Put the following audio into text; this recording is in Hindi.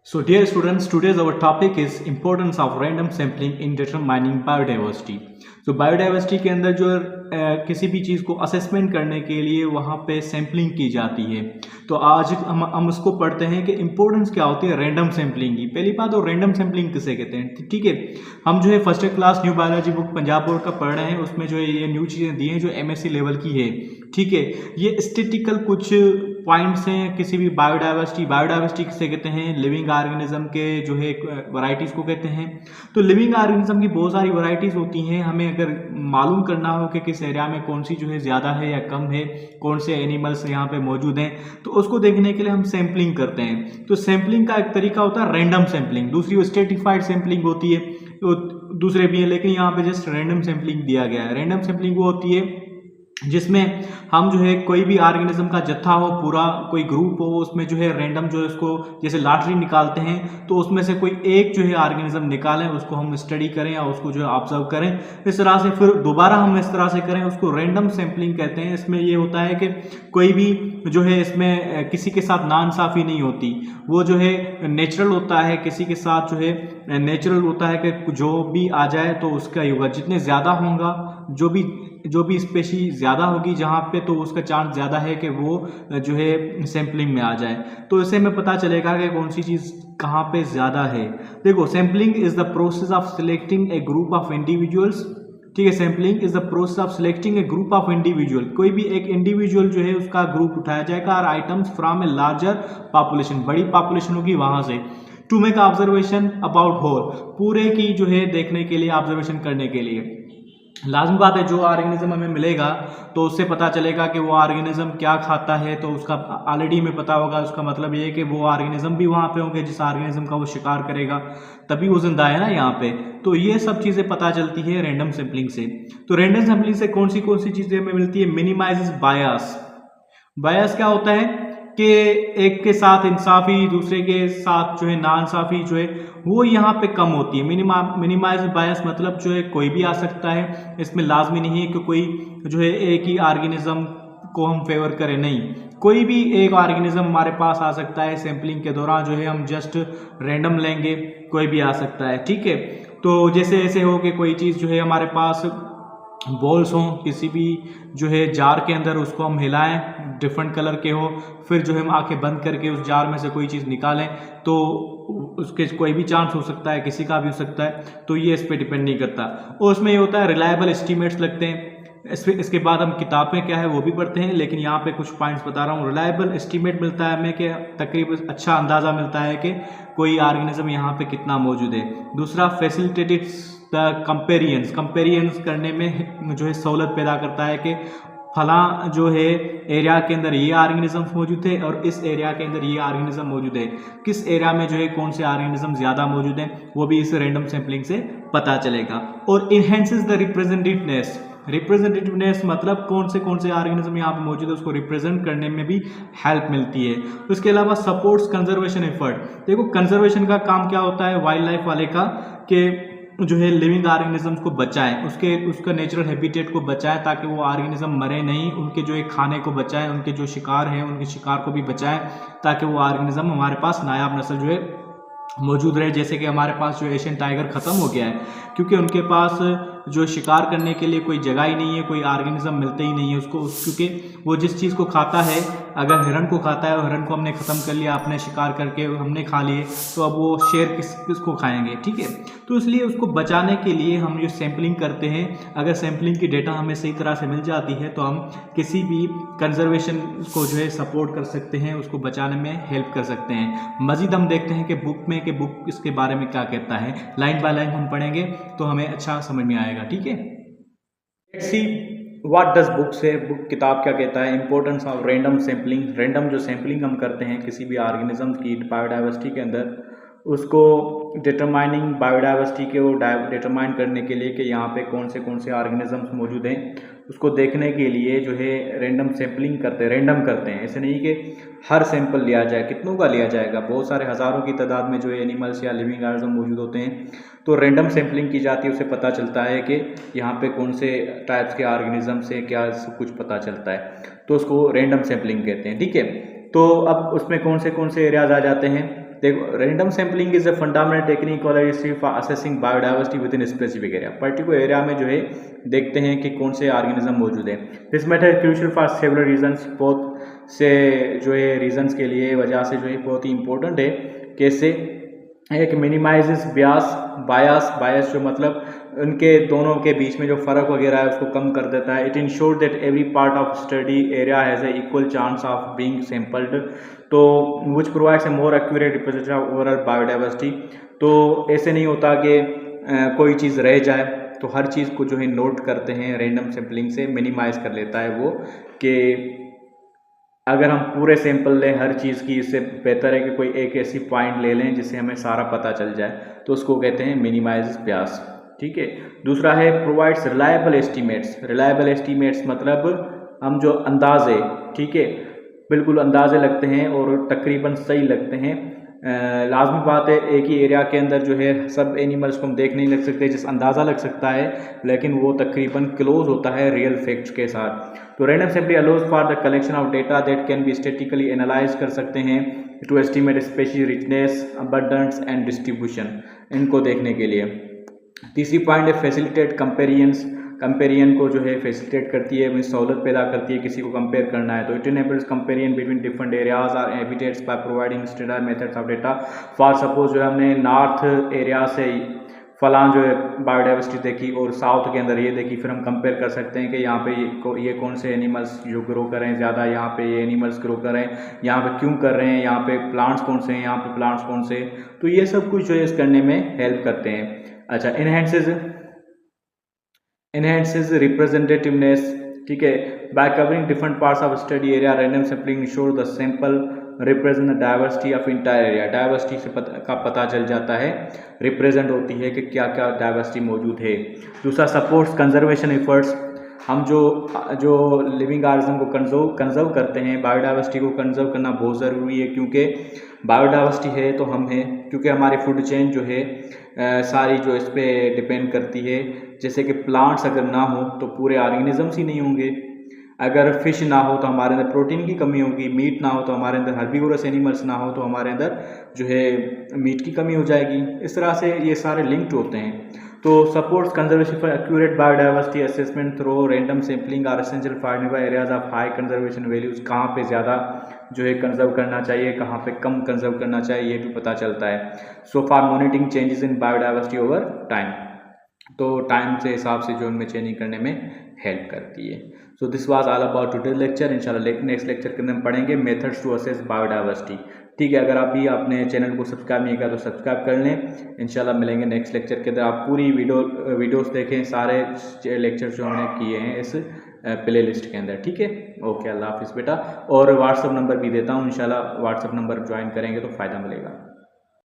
So dear students, today's our topic is importance of random sampling in determining biodiversity. तो बायोडाइवर्सिटी के अंदर जो किसी भी चीज़ को असेसमेंट करने के लिए वहाँ पे सैम्पलिंग की जाती है। तो आज हम उसको पढ़ते हैं कि इम्पोर्टेंस क्या होती है रैंडम सैम्पलिंग की। पहली बात तो रैंडम सैम्पलिंग किसे कहते हैं, ठीक है। हम जो है first class new biology book Punjab board का पढ़ रहे हैं, उसमें जो है ये न्यू चीज़ें दी हैं जो MSc लेवल की है, ठीक है। ये स्टैटिस्टिकल कुछ पॉइंट्स हैं किसी भी बायोडाइवर्सिटी किसे कहते हैं, लिविंग ऑर्गेनिज्म के जो है वैरायटीज़ को कहते हैं। तो लिविंग ऑर्गेनिज्म की बहुत सारी वैरायटीज़ होती हैं। हमें अगर मालूम करना हो कि किस एरिया में कौन सी जो है ज़्यादा है या कम है, कौन से एनिमल्स यहाँ पे मौजूद हैं, तो उसको देखने के लिए हम सैम्पलिंग करते हैं। तो सैम्पलिंग का एक तरीका होता है रैंडम सैम्पलिंग, दूसरी वो स्ट्रेटिफाइड सैम्पलिंग होती है, तो दूसरे भी है, लेकिन यहाँ पे जस्ट रैंडम सैम्पलिंग दिया गया है। रैंडम सैम्पलिंग वो होती है जिसमें हम जो है कोई भी ऑर्गेनिज्म का जत्था हो, पूरा कोई ग्रुप हो, उसमें जो है रैंडम जो है उसको जैसे लॉटरी निकालते हैं, तो उसमें से कोई एक जो है ऑर्गेनिज्म निकालें, उसको हम स्टडी करें या उसको जो है ऑब्जर्व करें, इस तरह से फिर दोबारा हम इस तरह से करें, उसको रैंडम सैम्पलिंग कहते हैं। इसमें ये होता है कि कोई भी जो है इसमें किसी के साथ नाइंसाफ़ी नहीं होती, वो जो है नेचुरल होता है, किसी के साथ जो है नेचुरल होता है कि जो भी आ जाए तो उसका ही होगा। जितने ज़्यादा होगा, जो भी स्पेशी ज़्यादा होगी जहाँ पे, तो उसका चांस ज़्यादा है कि वो जो है सैम्पलिंग में आ जाए। तो इससे हमें पता चलेगा कि कौन सी चीज़ कहाँ पे ज़्यादा है। देखो, sampling is the process of selecting A group of individuals, ठीक है। Sampling is the process of selecting A group of individual, कोई भी एक इंडिविजुअल जो है उसका ग्रुप उठाया जाएगा और items from a larger population, बड़ी पॉपुलेशन होगी वहाँ से, to make observation about whole, पूरे की जो है देखने के लिए, ऑब्जर्वेशन करने के लिए। लाजमी बात है, जो ऑर्गेनिज्म हमें मिलेगा तो उससे पता चलेगा कि वो ऑर्गेनिज्म क्या खाता है, तो उसका ऑलरेडी हमें पता होगा। उसका मतलब ये है कि वो ऑर्गेनिज्म भी वहाँ पे होंगे जिस ऑर्गेनिज्म का वो शिकार करेगा, तभी वो जिंदा है ना यहाँ पे। तो ये सब चीज़ें पता चलती है रैंडम सैम्पलिंग से। तो रैंडम सैम्पलिंग से कौन सी चीज़ें हमें मिलती है, मिनिमाइजेस बायस। बायस क्या होता है कि एक के साथ इंसाफी, दूसरे के साथ जो है नाइंसाफी जो है वो यहाँ पे कम होती है। मिनिमाइज बायस मतलब जो है कोई भी आ सकता है, इसमें लाजमी नहीं है कि कोई जो है एक ही ऑर्गेनिज्म को हम फेवर करें, नहीं, कोई भी एक ऑर्गेनिज्म हमारे पास आ सकता है। सैम्पलिंग के दौरान जो है हम जस्ट रैंडम लेंगे, कोई भी आ सकता है, ठीक है। तो जैसे ऐसे हो कि कोई चीज़ जो है हमारे पास बॉल्स हों किसी भी जो है जार के अंदर, उसको हम हिलाएं, डिफरेंट कलर के हो, फिर जो है हम आंखें बंद करके उस जार में से कोई चीज़ निकालें, तो उसके कोई भी चांस हो सकता है, किसी का भी हो सकता है। तो ये इस पर डिपेंड नहीं करता। और उसमें ये होता है रिलायबल एस्टीमेट्स लगते हैं। इसके बाद हम किताबें क्या है वो भी पढ़ते हैं, लेकिन यहाँ पे कुछ पॉइंट्स बता रहा हूँ। रिलायबल एस्टीमेट मिलता है हमें कि तकरीबन अच्छा अंदाज़ा मिलता है कि कोई ऑर्गेनिज्म यहाँ पे कितना मौजूद है। दूसरा, फैसिलिटेटेड द कंपेरियंस करने में जो है सहूलत पैदा करता है कि फला जो है एरिया के अंदर ये ऑर्गेनिज्म मौजूद है और इस एरिया के अंदर ये ऑर्गेनिज्म मौजूद है, किस एरिया में जो है कौन से ऑर्गेनिज्म ज़्यादा मौजूद हैं, वो भी इस रैंडम सैम्पलिंग से पता चलेगा। और इनहेंसेस द रिप्रेजेंटेटिवनेस मतलब कौन से ऑर्गेनिज्म यहाँ पे मौजूद है उसको रिप्रेजेंट करने में भी हेल्प मिलती है। उसके अलावा सपोर्ट्स कंजर्वेशन एफर्ट। देखो, कंजर्वेशन का काम क्या होता है वाइल्ड लाइफ वाले का, कि जो है लिविंग ऑर्गेनिजम्स को बचाएं, उसका नेचुरल हैबिटेट को बचाएं, ताकि वो ऑर्गेनिज्म मरे नहीं, उनके जो है खाने को बचाएं, उनके जो शिकार हैं उनके शिकार को भी बचाएं, ताकि वो ऑर्गेनिज्म हमारे पास नायाब नस्ल जो है मौजूद रहे। जैसे कि हमारे पास जो एशियन टाइगर ख़त्म हो गया है, क्योंकि उनके पास जो शिकार करने के लिए कोई जगह ही नहीं है, कोई ऑर्गेनिज्म मिलते ही नहीं है उसको, क्योंकि वो जिस चीज़ को खाता है, अगर हिरन को खाता है और हिरन को हमने ख़त्म कर लिया, अपने शिकार करके हमने खा लिए, तो अब वो शेर किसको खाएंगे, ठीक है। तो इसलिए उसको बचाने के लिए हम जो सैम्पलिंग करते हैं, अगर सैम्पलिंग की डेटा हमें सही तरह से मिल जाती है तो हम किसी भी कंजर्वेशन को जो है सपोर्ट कर सकते हैं, उसको बचाने में हेल्प कर सकते हैं। मज़ीद हम देखते हैं कि बुक इसके बारे में क्या कहता है, लाइन बाय लाइन हम पढ़ेंगे तो हमें अच्छा समझ में आएगा, ठीक है। Let's see what does book से, बुक किताब क्या कहता है। Importance of random sampling, random जो सैम्पलिंग हम करते हैं किसी भी ऑर्गेनिज्म की बायोडाइवर्सिटी के अंदर, उसको डिटरमाइनिंग बायोडाइवर्सिटी के वो डिटरमाइन करने के लिए कि यहाँ पे कौन से ऑर्गेनिजम्स मौजूद हैं, उसको देखने के लिए जो है रैंडम सैम्पलिंग रैंडम करते हैं। ऐसे नहीं कि हर सैंपल लिया जाए, कितनों का लिया जाएगा, बहुत सारे हज़ारों की तादाद में जो है एनिमल्स या लिविंग ऑर्गेनिज्म मौजूद होते हैं। तो रैंडम सैम्पलिंग की जाती है, उससे पता चलता है कि यहाँ पे कौन से टाइप्स के ऑर्गेनिज्म से क्या सब कुछ पता चलता है, तो उसको रैंडम सैम्पलिंग कहते हैं, ठीक है। तो अब उसमें कौन से एरियाज आ जाते हैं, देखो, random sampling is a fundamental technique और for assessing biodiversity within specific area. Particular area में जो है देखते हैं कि कौन से ऑर्गेनिज्म मौजूद है। This method crucial for several reasons, बहुत से जो है रीजंस के लिए वजह से जो है बहुत ही इंपॉर्टेंट है। कैसे? एक मिनिमाइजेस बायस जो मतलब उनके दोनों के बीच में जो फ़र्क वगैरह है उसको कम कर देता है। It ensure that every part of study area has a equal chance of being sampled, तो which provides a more accurate representation of overall biodiversity. तो ऐसे नहीं होता कि कोई चीज़ रह जाए, तो हर चीज़ को जो है नोट करते हैं रैंडम सैम्पलिंग से, मिनिमाइज़ कर लेता है वो, कि अगर हम पूरे सैंपल लें हर चीज़ की, इससे बेहतर है कि कोई एक ऐसी पॉइंट ले लें जिससे हमें सारा पता चल जाए, तो उसको कहते हैं मिनिमाइज ब्यास। ठीक है। दूसरा है provides reliable estimates. Reliable estimates मतलब हम जो अंदाजे, ठीक है, बिल्कुल अंदाजे लगते हैं और तकरीबन सही लगते हैं। लाजमी बात है, एक ही एरिया के अंदर जो है सब एनिमल्स को हम देख नहीं लग सकते, जिस अंदाज़ा लग सकता है, लेकिन वो तकरीबन क्लोज होता है रियल फैक्ट्स के साथ। तो random sampling allows for the collection of data that can be statically analyse कर सकते हैं to estimate species richness, abundance and distribution, इनको देखने के लिए। तीसरी पॉइंट है फैसिलिटेट कंपेरियन को जो है फैसिलिटेट करती है, सहूलत पैदा करती है किसी को कंपेयर करना है। तो it enables comparison between different areas or habitats by providing standard methods of data. For suppose जो हमने नॉर्थ एरिया से फलां जो है बायोडाइवर्सिटी देखी और साउथ के अंदर ये देखी, फिर हम कंपेयर कर सकते हैं कि यहाँ पे ये कौन से एनिमल्स जो ग्रो कर रहे हैं ज़्यादा, यहाँ पे ये एनिमल्स ग्रो कर रहे हैं, यहाँ पे क्यों कर रहे हैं, यहाँ पे प्लांट्स कौन से हैं, यहाँ पे प्लांट्स कौन से। तो ये सब कुछ जो है इस करने में हेल्प करते हैं। अच्छा, enhances representativeness, ठीक है। by covering different parts of study area, random sampling ensure the sample represent the diversity of entire area। Diversity से का पता चल जाता है, रिप्रेजेंट होती है कि क्या क्या डाइवर्सिटी मौजूद है। दूसरा, सपोर्ट्स कंजर्वेशन एफर्ट्स। हम जो लिविंग ऑर्गेनिज्म को कंजर्व करते हैं, बायोडाइवर्सिटी को कंजर्व करना बहुत ज़रूरी है, क्योंकि बायोडाइवर्सिटी है तो हम हैं, क्योंकि हमारी फूड चेन जो है सारी जो इस पर डिपेंड करती है। जैसे कि प्लांट्स अगर ना हो तो पूरे ऑर्गेनिजम्स ही नहीं होंगे, अगर फिश ना हो तो हमारे अंदर प्रोटीन की कमी होगी, मीट ना हो तो हमारे अंदर हर्बीवोरस एनिमल्स ना हो तो हमारे अंदर जो है मीट की कमी हो जाएगी। इस तरह से ये सारे लिंक्ड होते हैं। तो supports conservation for accurate biodiversity assessment through random sampling are essential for identify areas of high conservation values. कहाँ पे ज़्यादा जो है कंजर्व करना चाहिए, कहाँ पे कम कंजर्व करना चाहिए, ये भी पता चलता है। So for monitoring changes in biodiversity over time, तो टाइम से हिसाब से जो उनमें चेंजिंग करने में हेल्प करती है। So this was all about today lecture. इंशाल्लाह नेक्स्ट लेक्चर के अंदर हम पढ़ेंगे मेथड्स टू असेस बायोडाइवर्सिटी। ठीक है, अगर आप भी अपने चैनल को सब्सक्राइब नहीं किया तो सब्सक्राइब कर लें। इंशाल्लाह मिलेंगे नेक्स्ट लेक्चर के अंदर। आप पूरी वीडियोस देखें, सारे लेक्चर्स जो हमने किए हैं इस प्ले लिस्ट के अंदर। ठीक है, ओके, अल्लाह हाफिज़ बेटा। और व्हाट्सअप नंबर भी देता हूँ, इंशाल्लाह व्हाट्सअप नंबर ज्वाइन करेंगे तो फ़ायदा मिलेगा।